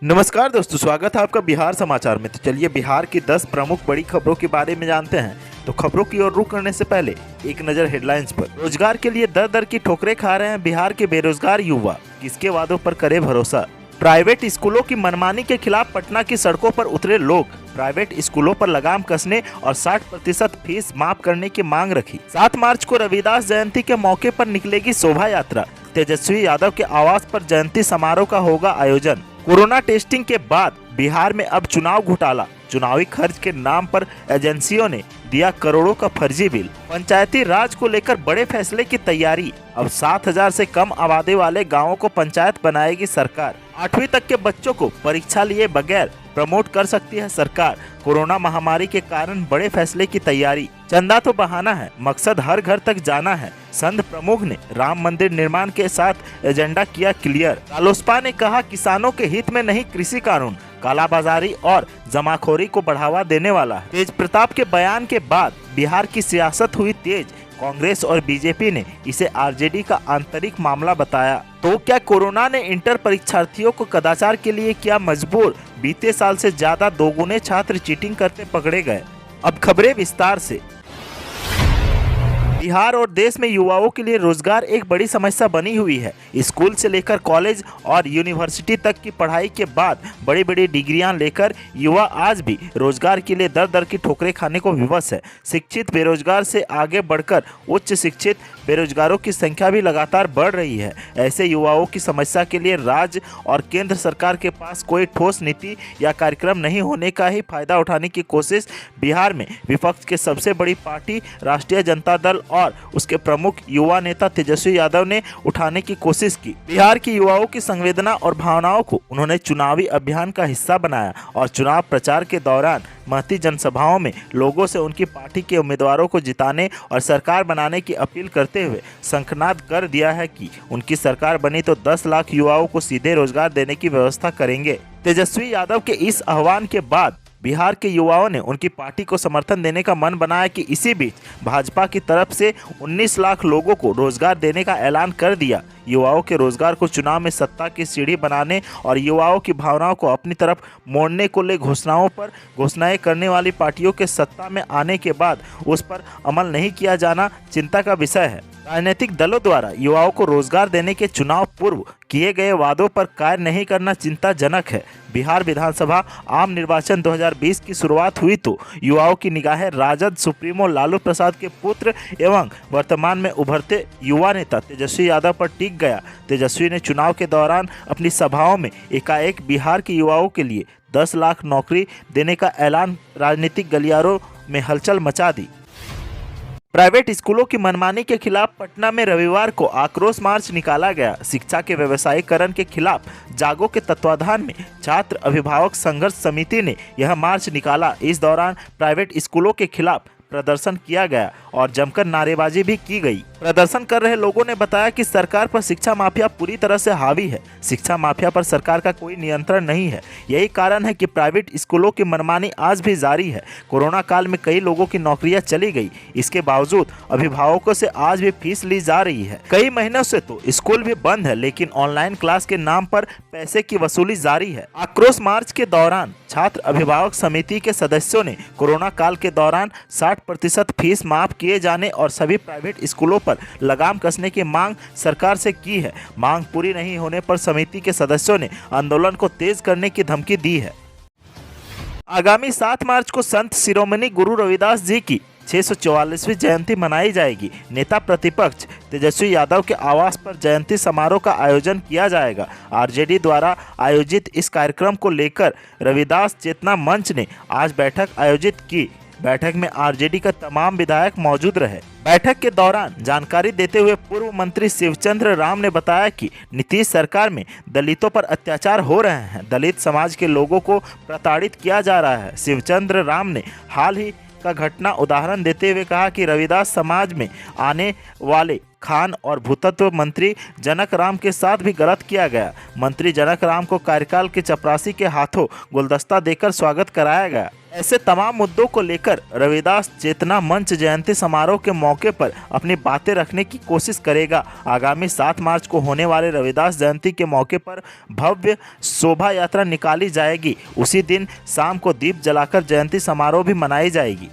नमस्कार दोस्तों, स्वागत है आपका बिहार समाचार में। तो चलिए बिहार की 10 प्रमुख बड़ी खबरों के बारे में जानते हैं। तो खबरों की ओर रुख करने से पहले एक नजर हेडलाइंस पर। रोजगार के लिए दर दर की ठोकरें खा रहे हैं बिहार के बेरोजगार युवा, किसके वादों पर करे भरोसा। प्राइवेट स्कूलों की मनमानी के खिलाफ पटना की सड़कों पर उतरे लोग, प्राइवेट स्कूलों पर लगाम कसने और 60% फीस माफ करने की मांग रखी। 7 मार्च को रविदास जयंती के मौके पर निकलेगी शोभा यात्रा। तेजस्वी यादव के आवास पर जयंती समारोह का होगा आयोजन। कोरोना टेस्टिंग के बाद बिहार में अब चुनाव घोटाला, चुनावी खर्च के नाम पर एजेंसियों ने दिया करोड़ों का फर्जी बिल। पंचायती राज को लेकर बड़े फैसले की तैयारी, अब 7,000 से कम आबादी वाले गांवों को पंचायत बनाएगी सरकार। 8वीं तक के बच्चों को परीक्षा लिए बगैर प्रमोट कर सकती है सरकार। कोरोना महामारी के कारण बड़े फैसले की तैयारी, चंदा तो बहाना है, मकसद हर घर तक जाना है। संघ प्रमुख ने राम मंदिर निर्माण के साथ एजेंडा किया क्लियर। रालोसपा ने कहा किसानों के हित में नहीं कृषि कानून, कालाबाजारी और जमाखोरी को बढ़ावा देने वाला है। तेज प्रताप के बयान के बाद बिहार की सियासत हुई तेज। कांग्रेस और बीजेपी ने इसे आरजेडी का आंतरिक मामला बताया। तो क्या कोरोना ने इंटर परीक्षार्थियों को कदाचार के लिए किया मजबूर? बीते साल से ज्यादा दोगुने छात्र चीटिंग करते पकड़े गए। अब खबरें विस्तार से। बिहार और देश में युवाओं के लिए रोजगार एक बड़ी समस्या बनी हुई है। स्कूल से लेकर कॉलेज और यूनिवर्सिटी तक की पढ़ाई के बाद बड़ी बड़ी डिग्रियां लेकर युवा आज भी रोजगार के लिए दर दर की ठोकरें खाने को विवश है। शिक्षित बेरोजगार से आगे बढ़कर उच्च शिक्षित बेरोजगारों की संख्या भी लगातार बढ़ रही है। ऐसे युवाओं की समस्या के लिए राज्य और केंद्र सरकार के पास कोई ठोस नीति या कार्यक्रम नहीं होने का ही फायदा उठाने की कोशिश बिहार में विपक्ष के सबसे बड़ी पार्टी राष्ट्रीय जनता दल और उसके प्रमुख युवा नेता तेजस्वी यादव ने उठाने की कोशिश की। बिहार के युवाओं की संवेदना और भावनाओं को उन्होंने चुनावी अभियान का हिस्सा बनाया और चुनाव प्रचार के दौरान महती जनसभाओं में लोगों से उनकी पार्टी के उम्मीदवारों को जिताने और सरकार बनाने की अपील करते हुए शंखनाद कर दिया है कि उनकी सरकार बनी तो 10 लाख युवाओं को सीधे रोजगार देने की व्यवस्था करेंगे। तेजस्वी यादव के इस आह्वान के बाद बिहार के युवाओं ने उनकी पार्टी को समर्थन देने का मन बनाया कि इसी बीच भाजपा की तरफ से 19 लाख लोगों को रोजगार देने का ऐलान कर दिया। युवाओं के रोजगार को चुनाव में सत्ता की सीढ़ी बनाने और युवाओं की भावनाओं को अपनी तरफ मोड़ने को ले घोषणाओं पर घोषणाएं करने वाली पार्टियों के सत्ता में आने के बाद उस पर अमल नहीं किया जाना चिंता का विषय है। राजनीतिक दलों द्वारा युवाओं को रोजगार देने के चुनाव पूर्व किए गए वादों पर कार्य नहीं करना चिंताजनक है। बिहार विधानसभा आम निर्वाचन 2020 की शुरुआत हुई तो युवाओं की निगाहें राजद सुप्रीमो लालू प्रसाद के पुत्र एवं वर्तमान में उभरते युवा नेता तेजस्वी यादव पर टिक गया। तेजस्वी ने चुनाव के दौरान अपनी सभाओं में एकाएक बिहार के युवाओं के लिए 10 लाख नौकरी देने का ऐलान राजनीतिक गलियारों में हलचल मचा दी। प्राइवेट स्कूलों की मनमानी के खिलाफ पटना में रविवार को आक्रोश मार्च निकाला गया। शिक्षा के व्यवसायीकरण के खिलाफ जागो के तत्वाधान में छात्र अभिभावक संघर्ष समिति ने यह मार्च निकाला। इस दौरान प्राइवेट स्कूलों के खिलाफ प्रदर्शन किया गया और जमकर नारेबाजी भी की गई। प्रदर्शन कर रहे लोगों ने बताया कि सरकार पर शिक्षा माफिया पूरी तरह से हावी है। शिक्षा माफिया पर सरकार का कोई नियंत्रण नहीं है। यही कारण है कि प्राइवेट स्कूलों की मनमानी आज भी जारी है। कोरोना काल में कई लोगों की नौकरियां चली गई, इसके बावजूद अभिभावकों से आज भी फीस ली जा रही है। कई महीनों से तो स्कूल भी बंद है, लेकिन ऑनलाइन क्लास के नाम पर पैसे की वसूली जारी है। आक्रोश मार्च के दौरान छात्र अभिभावक समिति के सदस्यों ने कोरोना काल के दौरान 60% फीस माफ किए जाने और सभी प्राइवेट स्कूलों पर लगाम कसने की मांग सरकार से की है। मांग पूरी नहीं होने पर समिति के सदस्यों ने आंदोलन को तेज करने की धमकी दी है। आगामी 7 मार्च को संत शिरोमणि गुरु रविदास जी की 644वीं जयंती मनाई जाएगी। नेता प्रतिपक्ष तेजस्वी यादव के आवास पर जयंती समारोह का आयोजन किया जाएगा। आरजेडी द्वारा आयोजित इस कार्यक्रम को लेकर रविदास चेतना मंच ने आज बैठक आयोजित की। बैठक में आरजेडी का तमाम विधायक मौजूद रहे। बैठक के दौरान जानकारी देते हुए पूर्व मंत्री शिवचंद्र राम ने बताया कि नीतीश सरकार में दलितों पर अत्याचार हो रहे हैं, दलित समाज के लोगों को प्रताड़ित किया जा रहा है। शिवचंद्र राम ने हाल ही का घटना उदाहरण देते हुए कहा कि रविदास समाज में आने वाले खान और भूतत्व मंत्री जनक राम के साथ भी गलत किया गया। मंत्री जनक राम को कार्यकाल के चपरासी के हाथों गुलदस्ता देकर स्वागत कराया गया। ऐसे तमाम मुद्दों को लेकर रविदास चेतना मंच जयंती समारोह के मौके पर अपनी बातें रखने की कोशिश करेगा। आगामी 7 मार्च को होने वाले रविदास जयंती के मौके पर भव्य शोभा यात्रा निकाली जाएगी। उसी दिन शाम को दीप जलाकर जयंती समारोह भी मनाई जाएगी।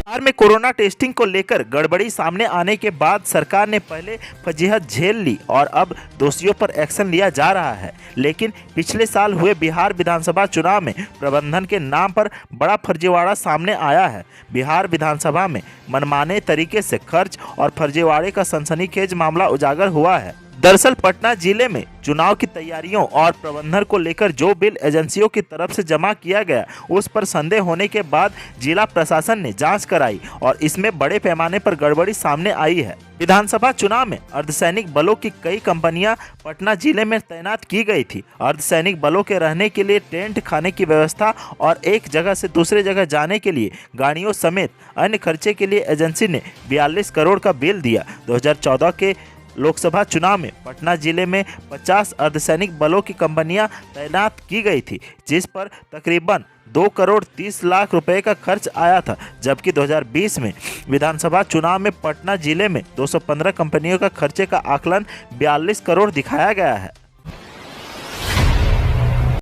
बिहार में कोरोना टेस्टिंग को लेकर गड़बड़ी सामने आने के बाद सरकार ने पहले फजीहत झेल ली और अब दोषियों पर एक्शन लिया जा रहा है। लेकिन पिछले साल हुए बिहार विधानसभा चुनाव में प्रबंधन के नाम पर बड़ा फर्जीवाड़ा सामने आया है। बिहार विधानसभा में मनमाने तरीके से खर्च और फर्जीवाड़े का सनसनीखेज मामला उजागर हुआ है। दरअसल पटना जिले में चुनाव की तैयारियों और प्रबंधन को लेकर जो बिल एजेंसियों की तरफ से जमा किया गया उस पर संदेह होने के बाद जिला प्रशासन ने जांच कराई और इसमें बड़े पैमाने पर गड़बड़ी सामने आई है। विधानसभा चुनाव में अर्धसैनिक बलों की कई कंपनियां पटना जिले में तैनात की गई थी। अर्धसैनिक बलों के रहने के लिए टेंट, खाने की व्यवस्था और एक जगह से दूसरे जगह जाने के लिए गाड़ियों समेत अन्य खर्चे के लिए एजेंसी ने 42 करोड़ का बिल दिया। 2014 के लोकसभा चुनाव में पटना जिले में 50 अर्धसैनिक बलों की कंपनियां तैनात की गई थी, जिस पर तकरीबन 2 करोड़ 30 लाख रुपए का खर्च आया था। जबकि 2020 में विधानसभा चुनाव में पटना जिले में 215 कंपनियों का खर्चे का आकलन 42 करोड़ दिखाया गया है।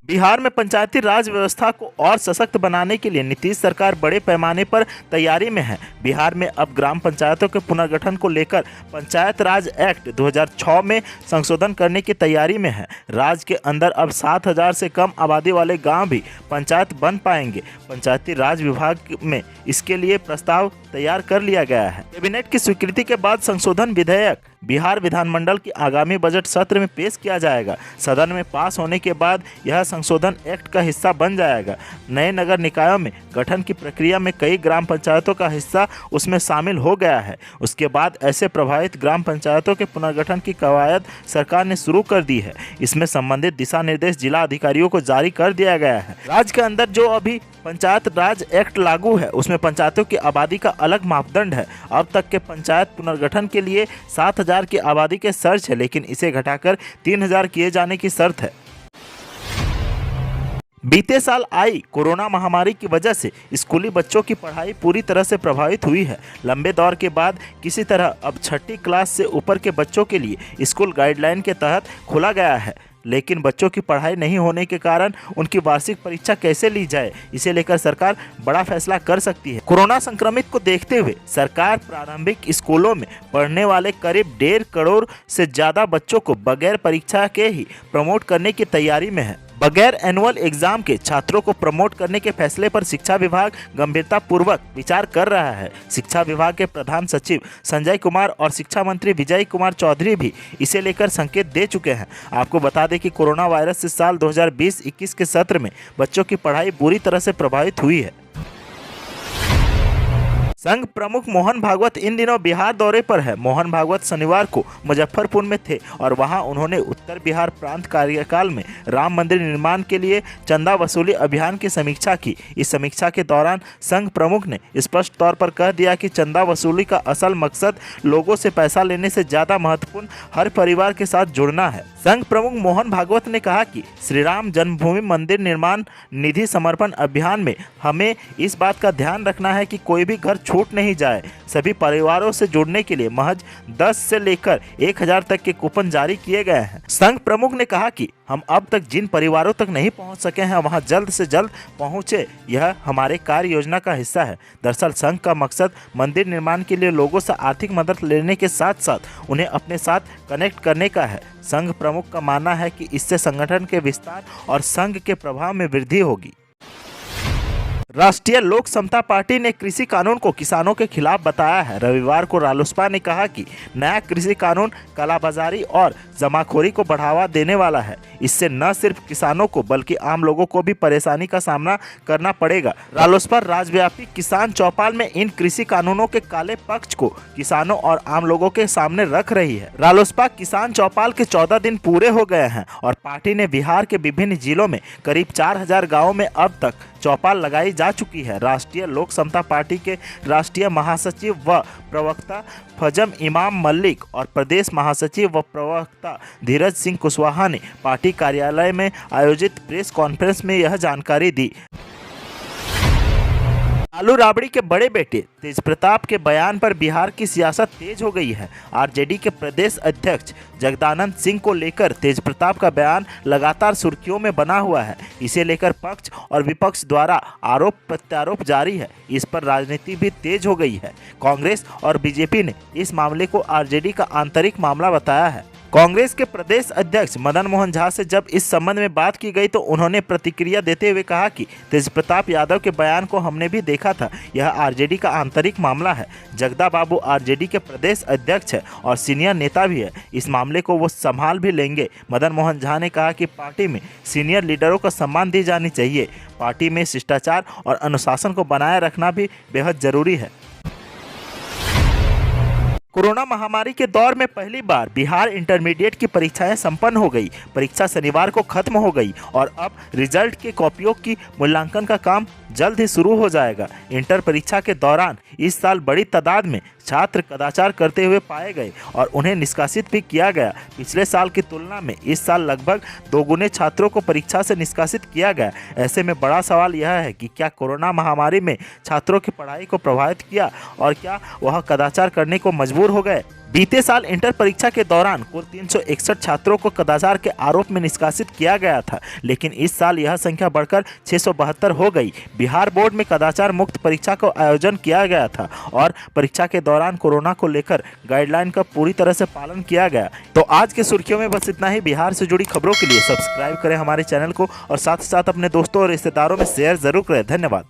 बिहार में पंचायती राज व्यवस्था को और सशक्त बनाने के लिए नीतीश सरकार बड़े पैमाने पर तैयारी में है। बिहार में अब ग्राम पंचायतों के पुनर्गठन को लेकर पंचायत राज एक्ट 2006 में संशोधन करने की तैयारी में है। राज्य के अंदर अब 7,000 से कम आबादी वाले गांव भी पंचायत बन पाएंगे। पंचायती राज विभाग में इसके लिए प्रस्ताव तैयार कर लिया गया है। कैबिनेट की स्वीकृति के बाद संशोधन विधेयक बिहार विधानमंडल की आगामी बजट सत्र में पेश किया जाएगा। सदन में पास होने के बाद यह संशोधन एक्ट का हिस्सा बन जाएगा। नए नगर निकायों में गठन की प्रक्रिया में कई ग्राम पंचायतों का हिस्सा उसमें शामिल हो गया है। उसके बाद ऐसे प्रभावित ग्राम पंचायतों के पुनर्गठन की कवायद सरकार ने शुरू कर दी है। इसमें संबंधित दिशा निर्देश जिला अधिकारियों को जारी कर दिया गया है। राज्य के अंदर जो अभी पंचायत राज एक्ट लागू है उसमें पंचायतों की आबादी का अलग मापदंड है। अब तक के पंचायत पुनर्गठन के लिए 7,000 की आबादी के शर्त है, लेकिन इसे घटाकर 3,000 किए जाने की शर्त है। बीते साल आई कोरोना महामारी की वजह से स्कूली बच्चों की पढ़ाई पूरी तरह से प्रभावित हुई है। लंबे दौर के बाद किसी तरह अब 6ठी क्लास से ऊपर के बच्चों के लिए स्कूल गाइडलाइन के तहत खोला गया है, लेकिन बच्चों की पढ़ाई नहीं होने के कारण उनकी वार्षिक परीक्षा कैसे ली जाए, इसे लेकर सरकार बड़ा फैसला कर सकती है। कोरोना संक्रमित को देखते हुए सरकार प्रारंभिक स्कूलों में पढ़ने वाले करीब 1.5 करोड़ से ज्यादा बच्चों को बगैर परीक्षा के ही प्रमोट करने की तैयारी में है। बगैर एनुअल एग्जाम के छात्रों को प्रमोट करने के फैसले पर शिक्षा विभाग गंभीरता पूर्वक विचार कर रहा है। शिक्षा विभाग के प्रधान सचिव संजय कुमार और शिक्षा मंत्री विजय कुमार चौधरी भी इसे लेकर संकेत दे चुके हैं। आपको बता दें कि कोरोना वायरस से साल 2020-21 के सत्र में बच्चों की पढ़ाई बुरी तरह से प्रभावित हुई है। संघ प्रमुख मोहन भागवत इन दिनों बिहार दौरे पर है। मोहन भागवत शनिवार को मुजफ्फरपुर में थे और वहां उन्होंने उत्तर बिहार प्रांत कार्यकाल में राम मंदिर निर्माण के लिए चंदा वसूली अभियान की समीक्षा की। इस समीक्षा के दौरान संघ प्रमुख ने स्पष्ट तौर पर कह दिया कि चंदा वसूली का असल मकसद लोगों से पैसा लेने से ज्यादा महत्वपूर्ण हर परिवार के साथ जुड़ना है। संघ प्रमुख मोहन भागवत ने कहा कि श्री राम जन्मभूमि मंदिर निर्माण निधि समर्पण अभियान में हमें इस बात का ध्यान रखना है कि कोई भी घर छूट नहीं जाए। सभी परिवारों से जुड़ने के लिए महज 10 से लेकर 1,000 तक के कूपन जारी किए गए हैं। संघ प्रमुख ने कहा कि हम अब तक जिन परिवारों तक नहीं पहुंच सके हैं वहां जल्द से जल्द पहुंचे, यह हमारे कार्य योजना का हिस्सा है। दरअसल संघ का मकसद मंदिर निर्माण के लिए लोगों से आर्थिक मदद लेने के साथ साथ उन्हें अपने साथ कनेक्ट करने का है। संघ प्रमुख का मानना है कि इससे संगठन के विस्तार और संघ के प्रभाव में वृद्धि होगी। राष्ट्रीय लोक समता पार्टी ने कृषि कानून को किसानों के खिलाफ बताया है। रविवार को रालोसपा ने कहा कि नया कृषि कानून कालाबाजारी और जमाखोरी को बढ़ावा देने वाला है। इससे न सिर्फ किसानों को बल्कि आम लोगों को भी परेशानी का सामना करना पड़ेगा। रालोसपा राज्यव्यापी किसान चौपाल में इन कृषि कानूनों के काले पक्ष को किसानों और आम लोगों के सामने रख रही है। रालोसपा किसान चौपाल के 14 दिन पूरे हो गए हैं और पार्टी ने बिहार के विभिन्न जिलों में करीब 4,000 गाँवों में अब तक चौपाल लगाई जा चुकी है। राष्ट्रीय लोक समता पार्टी के राष्ट्रीय महासचिव व प्रवक्ता फजम इमाम मलिक और प्रदेश महासचिव व प्रवक्ता धीरज सिंह कुशवाहा ने पार्टी कार्यालय में आयोजित प्रेस कॉन्फ्रेंस में यह जानकारी दी। लालू राबड़ी के बड़े बेटे तेज प्रताप के बयान पर बिहार की सियासत तेज हो गई है। आरजेडी के प्रदेश अध्यक्ष जगदानंद सिंह को लेकर तेज प्रताप का बयान लगातार सुर्खियों में बना हुआ है। इसे लेकर पक्ष और विपक्ष द्वारा आरोप प्रत्यारोप जारी है। इस पर राजनीति भी तेज हो गई है। कांग्रेस और बीजेपी ने इस मामले को आरजेडी का आंतरिक मामला बताया है। कांग्रेस के प्रदेश अध्यक्ष मदन मोहन झा से जब इस संबंध में बात की गई तो उन्होंने प्रतिक्रिया देते हुए कहा कि तेज प्रताप यादव के बयान को हमने भी देखा था, यह आरजेडी का आंतरिक मामला है। जगदा बाबू आरजेडी के प्रदेश अध्यक्ष है और सीनियर नेता भी है, इस मामले को वो संभाल भी लेंगे। मदन मोहन झा ने कहा कि पार्टी में सीनियर लीडरों को सम्मान दी जानी चाहिए। पार्टी में शिष्टाचार और अनुशासन को बनाए रखना भी बेहद जरूरी है। कोरोना महामारी के दौर में पहली बार बिहार इंटरमीडिएट की परीक्षाएं संपन्न हो गई। परीक्षा शनिवार को खत्म हो गई और अब रिजल्ट के कॉपियों की मूल्यांकन का काम जल्द ही शुरू हो जाएगा। इंटर परीक्षा के दौरान इस साल बड़ी तादाद में छात्र कदाचार करते हुए पाए गए और उन्हें निष्कासित भी किया गया। पिछले साल की तुलना में इस साल लगभग दोगुने छात्रों को परीक्षा से निष्कासित किया गया। ऐसे में बड़ा सवाल यह है कि क्या कोरोना महामारी में छात्रों की पढ़ाई को प्रभावित किया और क्या वह कदाचार करने को मजबूर हो गए। बीते साल इंटर परीक्षा के दौरान कुल 361 छात्रों को कदाचार के आरोप में निष्कासित किया गया था, लेकिन इस साल यह संख्या बढ़कर 672 हो गई। बिहार बोर्ड में कदाचार मुक्त परीक्षा का आयोजन किया गया था और परीक्षा के दौरान कोरोना को लेकर गाइडलाइन का पूरी तरह से पालन किया गया। तो आज के सुर्खियों में बस इतना ही। बिहार से जुड़ी खबरों के लिए सब्सक्राइब करें हमारे चैनल को और साथ ही साथ अपने दोस्तों और रिश्तेदारों में शेयर जरूर करें। धन्यवाद।